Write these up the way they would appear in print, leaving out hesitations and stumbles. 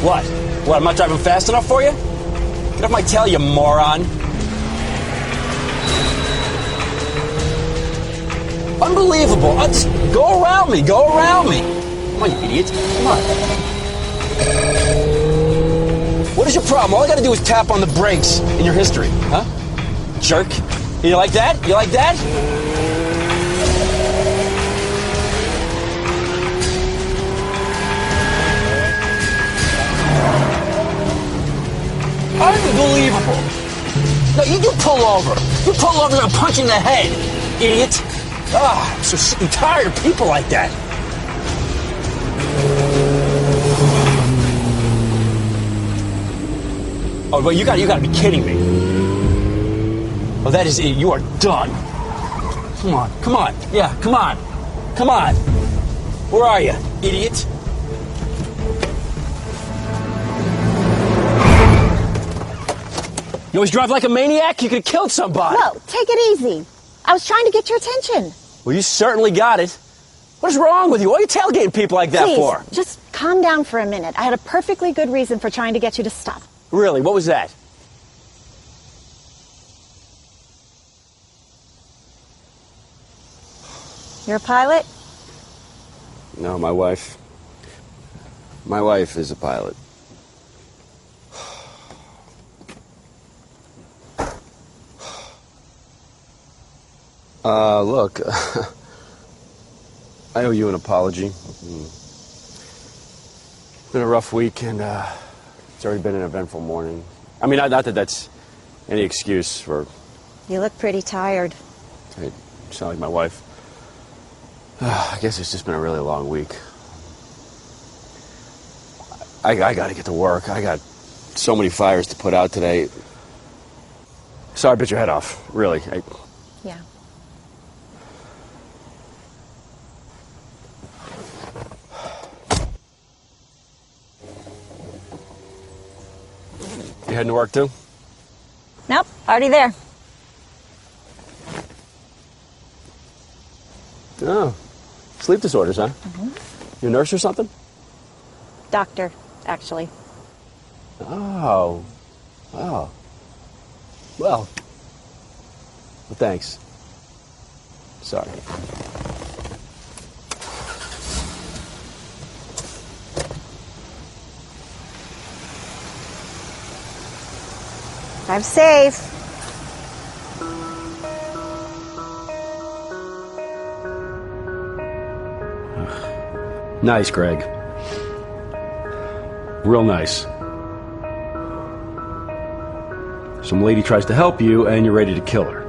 What? What, I'm not driving fast enough for you? Get off my tail, you moron. Unbelievable. Just go around me. Go around me. Come on, you idiot. Come on. What is your problem? All I gotta do is tap on the brakes in your history. Huh? Jerk. You like that? You like that? Unbelievable. No, you pull over. You pull over and I'll punch you in the head, idiot. I'm so sick and tired of people like that. Oh, well, you gotta be kidding me. Oh, that is it. You are done. Come on, come on. Yeah, come on. Come on. Where are you, idiot? You always drive like a maniac? You could have killed somebody. Whoa, take it easy. I was trying to get your attention. Well, you certainly got it. What is wrong with you? What are you tailgating people like that for? Please, just calm down for a minute. I had a perfectly good reason for trying to get you to stop. Really? What was that? You're a pilot? No, my wife. My wife is a pilot. Look, I owe you an apology. It's been a rough week, and it's already been an eventful morning. I mean, not that that's any excuse for... You look pretty tired. Hey, you sound like my wife. I guess it's just been a really long week. I gotta get to work. I got so many fires to put out today. Sorry I bit your head off, really. Yeah. You heading to work too? Nope, already there. Oh, sleep disorders, huh? Mm-hmm. You a nurse or something? Doctor, actually. Oh. Oh. Well, thanks. Sorry. Drive safe. Nice, Greg. Real nice. Some lady tries to help you, and you're ready to kill her.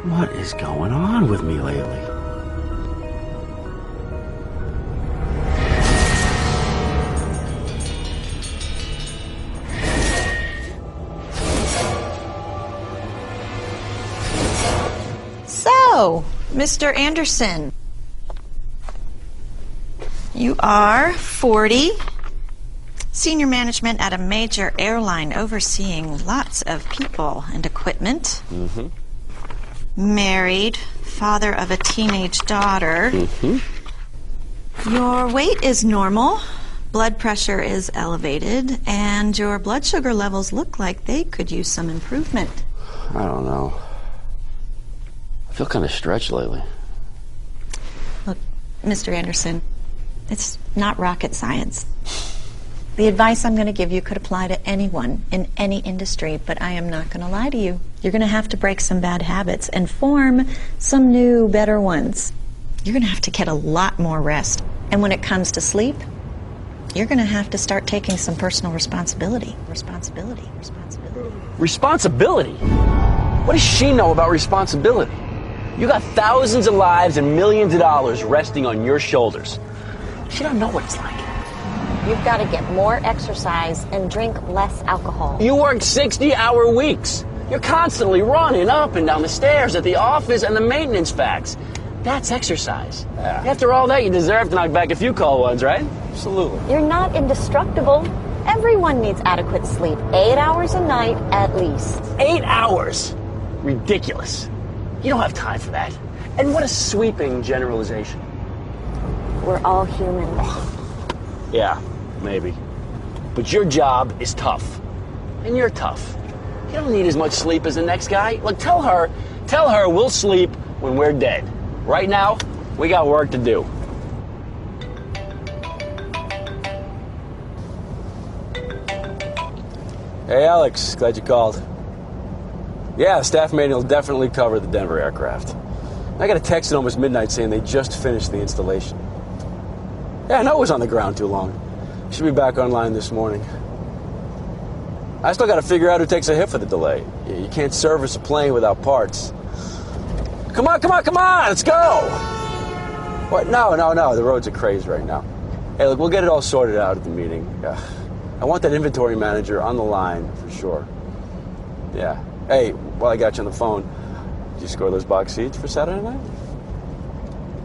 What is going on with me lately? So, Mr. Anderson, you are 40, senior management at a major airline overseeing lots of people and equipment. Mm-hmm. Married, father of a teenage daughter. Mm-hmm. Your weight is normal, blood pressure is elevated, and your blood sugar levels look like they could use some improvement. I don't know. I feel kind of stretched lately. Look, Mr. Anderson, it's not rocket science. The advice I'm going to give you could apply to anyone in any industry, but I am not going to lie to you. You're going to have to break some bad habits and form some new, better ones. You're going to have to get a lot more rest. And when it comes to sleep, you're going to have to start taking some personal responsibility. Responsibility. Responsibility? What does she know about responsibility? You got thousands of lives and millions of dollars resting on your shoulders. She don't know what it's like. You've got to get more exercise and drink less alcohol. You work 60-hour weeks. You're constantly running up and down the stairs at the office and the maintenance facts. That's exercise. Yeah. After all that, you deserve to knock back a few cold ones, right? Absolutely. You're not indestructible. Everyone needs adequate sleep. 8 hours a night at least. 8 hours? Ridiculous. You don't have time for that. And what a sweeping generalization. We're all human. Yeah, maybe. But your job is tough. And you're tough. You don't need as much sleep as the next guy. Look, tell her we'll sleep when we're dead. Right now, we got work to do. Hey, Alex, glad you called. Yeah, the staff meeting will definitely cover the Denver aircraft. I got a text at almost midnight saying they just finished the installation. Yeah, I know it was on the ground too long. Should be back online this morning. I still got to figure out who takes a hit for the delay. You can't service a plane without parts. Come on, let's go! What? No, the roads are crazed right now. Hey, look, we'll get it all sorted out at the meeting. I want that inventory manager on the line, for sure. Yeah. Hey, while I got you on the phone, did you score those box seats for Saturday night?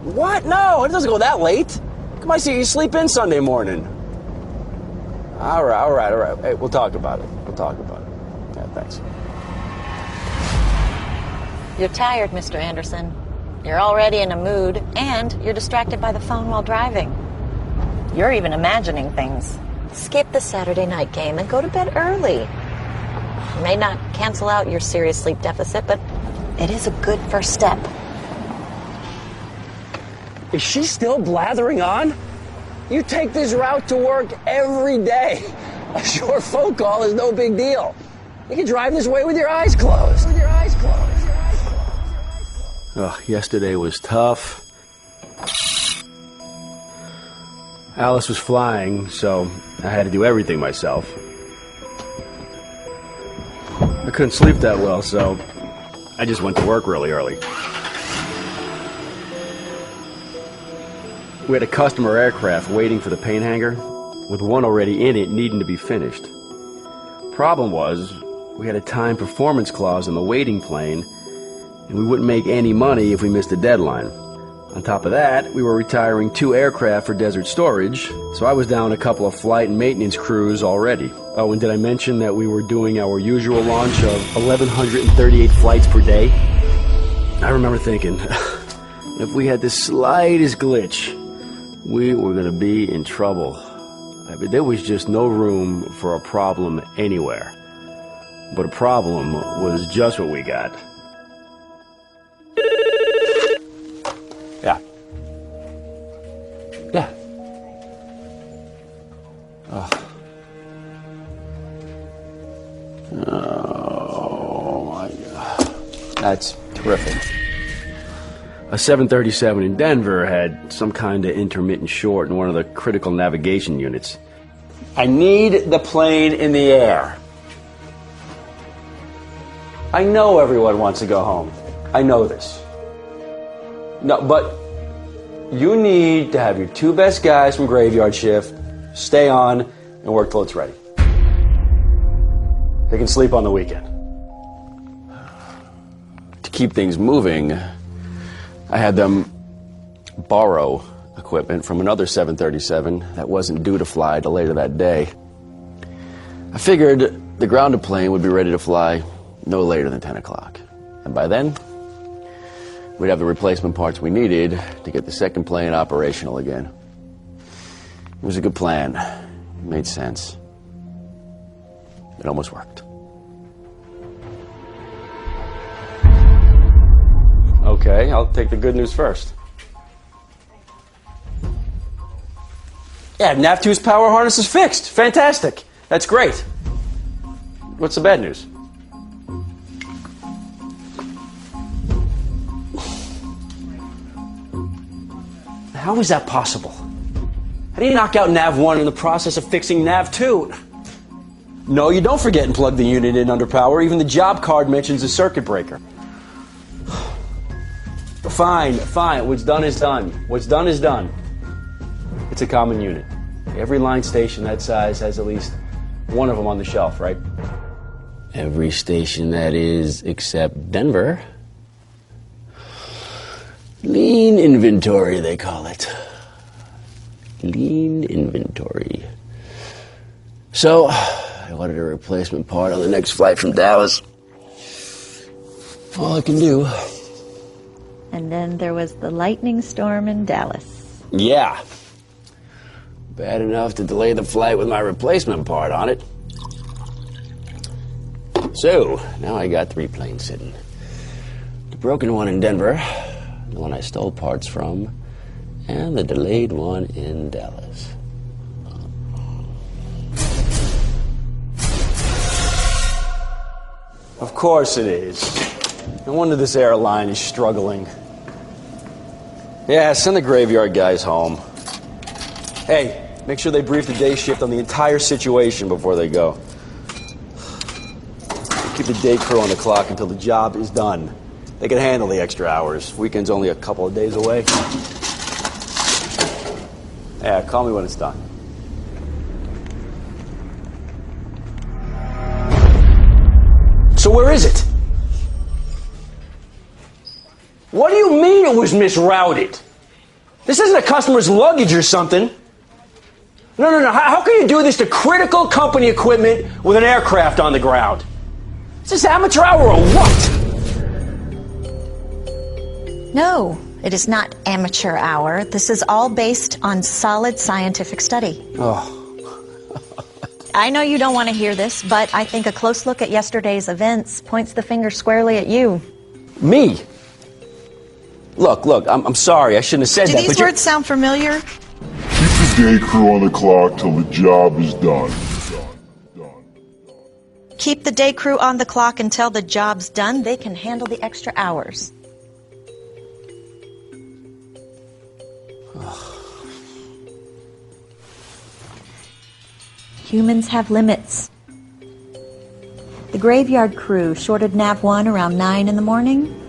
What? No, it doesn't go that late. Come on, see, you sleep in Sunday morning. All right. Hey, we'll talk about it. Yeah, thanks. You're tired, Mr. Anderson. You're already in a mood, and you're distracted by the phone while driving. You're even imagining things. Skip the Saturday night game and go to bed early. It may not cancel out your serious sleep deficit, but it is a good first step. Is she still blathering on? You take this route to work every day. A short phone call is no big deal. You can drive this way with your eyes closed. Oh, yesterday was tough. Alice was flying, so I had to do everything myself. I couldn't sleep that well, so I just went to work really early. We had a customer aircraft waiting for the paint hangar, with one already in it needing to be finished. Problem was, we had a time performance clause in the waiting plane, and we wouldn't make any money if we missed the deadline. On top of that, we were retiring 2 aircraft for desert storage, so I was down a couple of flight and maintenance crews already. Oh, and did I mention that we were doing our usual launch of 1,138 flights per day? I remember thinking, if we had the slightest glitch, we were going to be in trouble. I mean, there was just no room for a problem anywhere. But a problem was just what we got. Yeah. Oh my God. That's terrific. A 737 in Denver had some kind of intermittent short in one of the critical navigation units. I need the plane in the air. I know everyone wants to go home. I know this. No, but you need to have your 2 best guys from graveyard shift stay on and work till it's ready. They can sleep on the weekend. To keep things moving, I had them borrow equipment from another 737 that wasn't due to fly till later that day. I figured the grounded plane would be ready to fly no later than 10 o'clock. And by then, we'd have the replacement parts we needed to get the second plane operational again. It was a good plan. It made sense. It almost worked. Okay, I'll take the good news first. Yeah, NAV2's power harness is fixed. Fantastic. That's great. What's the bad news? How is that possible? How do you knock out NAV1 in the process of fixing NAV2? No, you don't forget and plug the unit in under power. Even the job card mentions a circuit breaker. Fine. What's done is done. What's done is done. It's a common unit. Every line station that size has at least one of them on the shelf, right? Every station that is, except Denver. Lean inventory, they call it. Lean inventory. So, I ordered a replacement part on the next flight from Dallas. All I can do. And then there was the lightning storm in Dallas. Yeah. Bad enough to delay the flight with my replacement part on it. So, now I got 3 planes sitting. The broken one in Denver, the one I stole parts from, and the delayed one in Dallas. Of course it is. No wonder this airline is struggling. Yeah, send the graveyard guys home. Hey, make sure they brief the day shift on the entire situation before they go. Keep the day crew on the clock until the job is done. They can handle the extra hours. Weekend's only a couple of days away. Yeah, call me when it's done. So where is it? What do you mean it was misrouted? This isn't a customer's luggage or something. No. How can you do this to critical company equipment with an aircraft on the ground? Is this amateur hour or what? No, it is not amateur hour. This is all based on solid scientific study. Oh. I know you don't want to hear this, but I think a close look at yesterday's events points the finger squarely at you. Me? Look, I'm sorry. I shouldn't have said Do that, these but words sound familiar? Keep the day crew on the clock till the job is done. Keep the day crew on the clock until the job's done. They can handle the extra hours. Humans have limits. The graveyard crew shorted Nav 1 around 9 in the morning.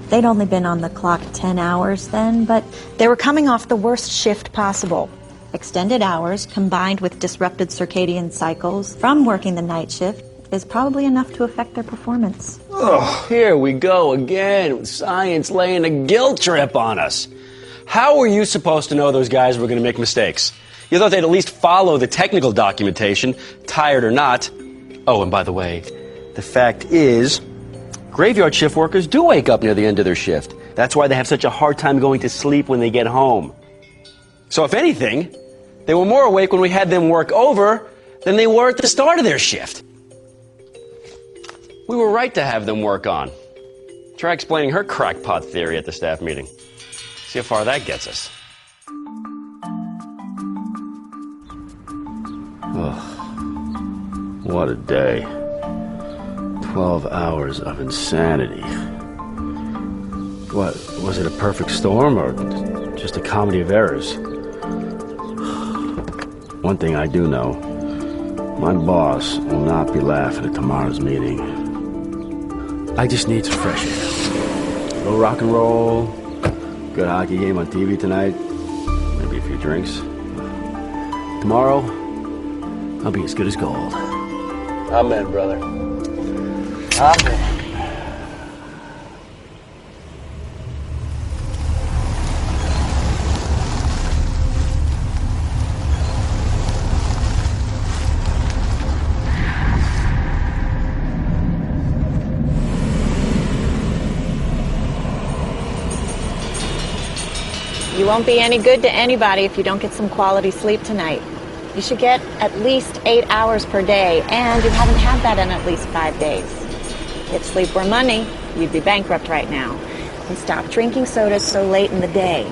They'd only been on the clock 10 hours then, but they were coming off the worst shift possible. Extended hours combined with disrupted circadian cycles from working the night shift is probably enough to affect their performance. Oh, here we go again with science laying a guilt trip on us. How were you supposed to know those guys were going to make mistakes? You thought they'd at least follow the technical documentation, tired or not. Oh, and by the way, the fact is, graveyard shift workers do wake up near the end of their shift. That's why they have such a hard time going to sleep when they get home. So if anything, they were more awake when we had them work over than they were at the start of their shift. We were right to have them work on. Try explaining her crackpot theory at the staff meeting. See how far that gets us. Oh, what a day. 12 hours of insanity. What, was it a perfect storm or just a comedy of errors? One thing I do know, my boss will not be laughing at tomorrow's meeting. I just need some fresh air. A little rock and roll, good hockey game on TV tonight, maybe a few drinks. Tomorrow, I'll be as good as gold. Amen, brother. Amen. You won't be any good to anybody if you don't get some quality sleep tonight. You should get at least 8 hours per day, and you haven't had that in at least 5 days. If sleep were money, you'd be bankrupt right now. And stop drinking sodas so late in the day.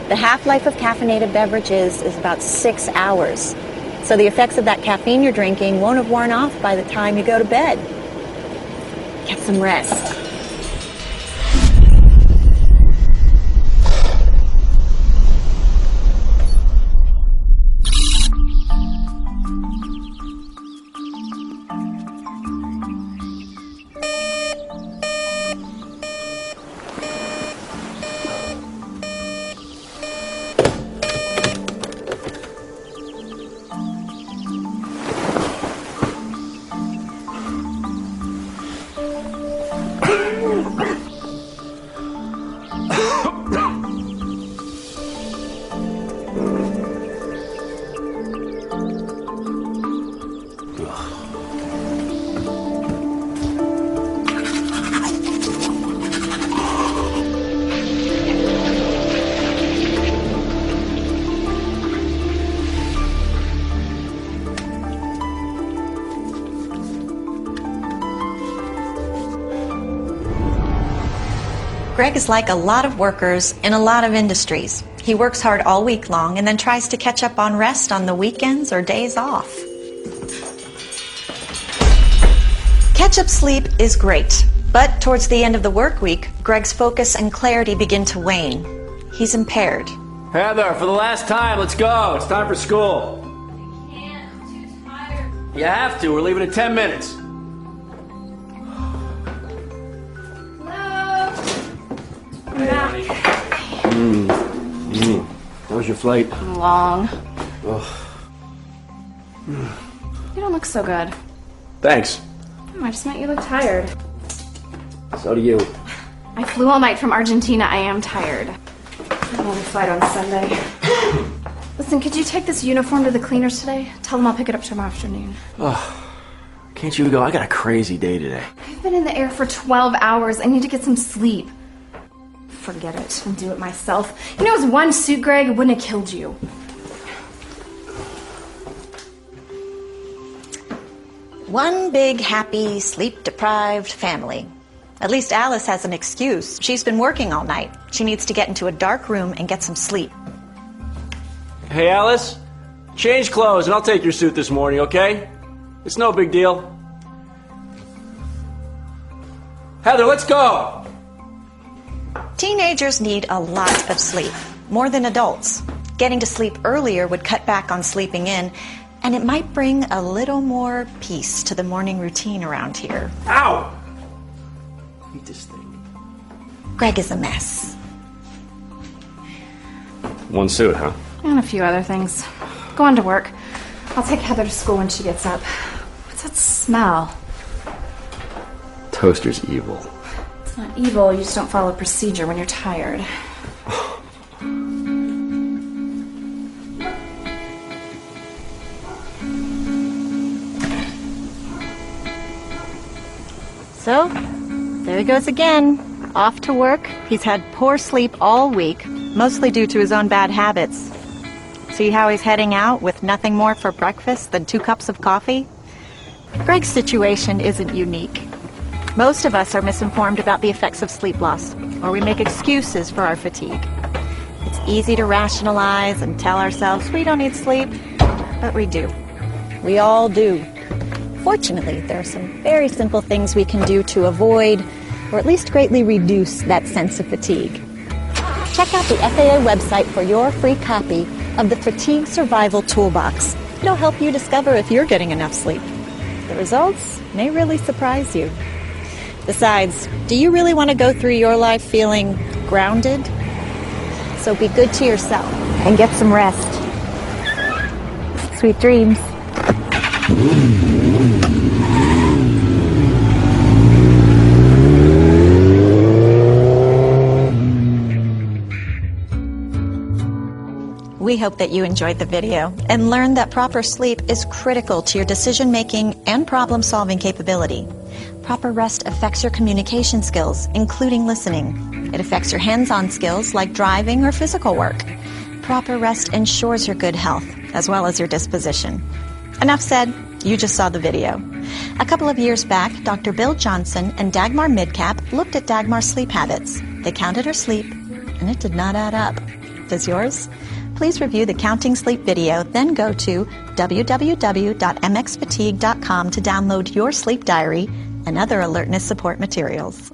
The half-life of caffeinated beverages is about 6 hours. So the effects of that caffeine you're drinking won't have worn off by the time you go to bed. Get some rest. Greg is like a lot of workers in a lot of industries. He works hard all week long and then tries to catch up on rest on the weekends or days off. Catch-up sleep is great, but towards the end of the work week, Greg's focus and clarity begin to wane. He's impaired. Heather, for the last time, let's go. It's time for school. I can't. I'm too tired. You have to. We're leaving in 10 minutes. Hello? I'm back. How was your flight? Long. Ugh. You don't look so good. Thanks. I just meant you look tired. So do you. I flew all night from Argentina. I am tired. Another flight on Sunday. Listen, could you take this uniform to the cleaners today? Tell them I'll pick it up tomorrow afternoon. Can't you go? I got a crazy day today. I've been in the air for 12 hours. I need to get some sleep. Forget it. I'll do it myself. You know, it was one suit, Greg. It wouldn't have killed you. One big, happy, sleep-deprived family. At least Alice has an excuse. She's been working all night. She needs to get into a dark room and get some sleep. Hey, Alice. Change clothes and I'll take your suit this morning, okay? It's no big deal. Heather, let's go! Teenagers need a lot of sleep, more than adults. Getting to sleep earlier would cut back on sleeping in, and it might bring a little more peace to the morning routine around here. Ow! I hate this thing. Greg is a mess. One suit, huh? And a few other things. Go on to work. I'll take Heather to school when she gets up. What's that smell? Toaster's evil. It's not evil, you just don't follow procedure when you're tired. So, there he goes again, off to work. He's had poor sleep all week, mostly due to his own bad habits. See how he's heading out with nothing more for breakfast than 2 cups of coffee? Greg's situation isn't unique. Most of us are misinformed about the effects of sleep loss, or we make excuses for our fatigue. It's easy to rationalize and tell ourselves we don't need sleep, but we do. We all do. Fortunately, there are some very simple things we can do to avoid, or at least greatly reduce, that sense of fatigue. Check out the FAA website for your free copy of the Fatigue Survival Toolbox. It'll help you discover if you're getting enough sleep. The results may really surprise you. Besides, do you really want to go through your life feeling grounded? So be good to yourself and get some rest. Sweet dreams. We hope that you enjoyed the video and learned that proper sleep is critical to your decision-making and problem-solving capability. Proper rest affects your communication skills, including listening. It affects your hands-on skills like driving or physical work. Proper rest ensures your good health, as well as your disposition. Enough said, you just saw the video. A couple of years back, Dr. Bill Johnson and Dagmar Midcap looked at Dagmar's sleep habits. They counted her sleep, and it did not add up. Does yours? Please review the Counting Sleep video, then go to www.mxfatigue.com to download your sleep diary and other alertness support materials.